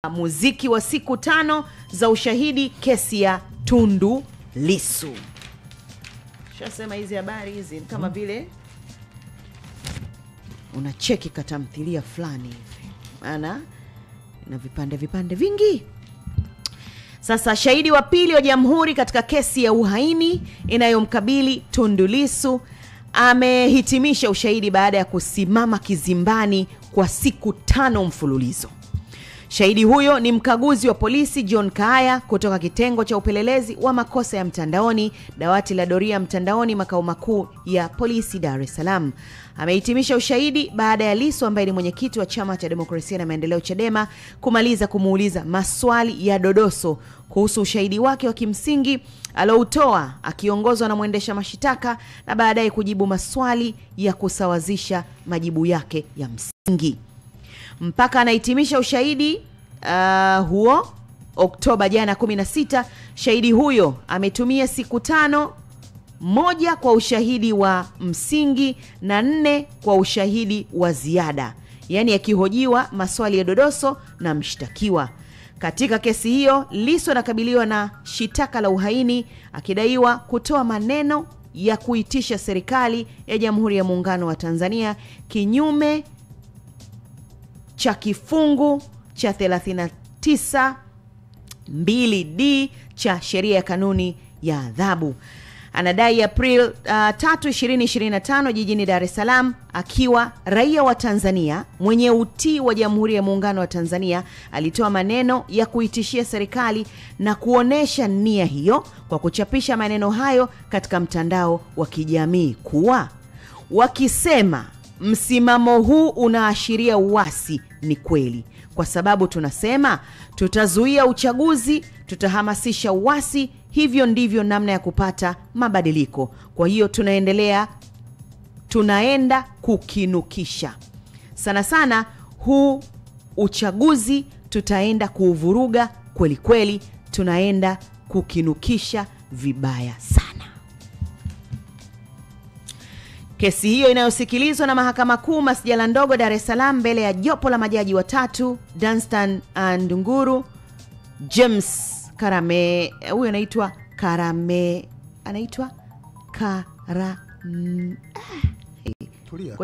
Muziki wa siku 5 za ushahidi kesi ya Tundu Lissu. Shasema hizi habari hizi kama vile unacheki katamthilia fulani hivi. Maana na vipande vingi. Sasa shahidi wa pili wa jamhuri katika kesi ya uhaini inayomkabili Tundu Lissu amehitimisha ushahidi baada ya kusimama kizimbani kwa siku 5 mfululizo. Shahidi huyo ni mkaguzi wa polisi John Kaaya kutoka kitengo cha upelelezi wa makosa ya mtandaoni, dawati la doria mtandaoni, makao makuu ya polisi Dar es Salaam. Amehitimisha ushahidi baada ya Lissu ambaye ni mwenyekiti wa Chama cha Demokrasia na Maendeleo Chadema kumaliza kumuuliza maswali ya dodoso kuhusu ushahidi wake wa kimsingi aloutoa akiongozwa na mwendesha mashitaka, na baadaye kujibu maswali ya kusawazisha majibu yake ya msingi. Mpaka anahitimisha ushahidi huo Oktoba jana 16, shahidi huyo ametumia siku 5, 1 kwa ushahidi wa msingi na 4 kwa ushahidi wa ziada, yani akihojiwa maswali ya dodoso na mshtakiwa. Katika kesi hiyo, Lissu anakabiliwa na shitaka la uhaini akidaiwa kutoa maneno ya kuitisha serikali ya Jamhuri ya Muungano wa Tanzania kinyume cha kifungu cha 39(2)(d) cha sheria ya kanuni ya adhabu. Anadai April 3, 2025 jijini Dar es Salaam, akiwa raia wa Tanzania mwenye utii wa Jamhuri ya Muungano wa Tanzania, alitoa maneno ya kuitishia serikali na kuonesha nia hiyo kwa kuchapisha maneno hayo katika mtandao wa kijamii kuwa wakisema msimamo huu unaashiria uasi. Ni kweli, kwa sababu tunasema tutazuia uchaguzi, tutahamasisha uasi, hivyo ndivyo namna ya kupata mabadiliko. Kwa hiyo tunaenda kukinukisha sana huu uchaguzi, tutaenda kuuvuruga kweli kweli, tunaenda kukinukisha vibaya sana. Kesi hiyo inayosikilizwa na Mahakama Kuu Masjala Ndogo Dar es Salaam mbele ya jopo la majaji watatu, Danstan Ndunguru, James Karame, huyo anaitwa Karame, tulia.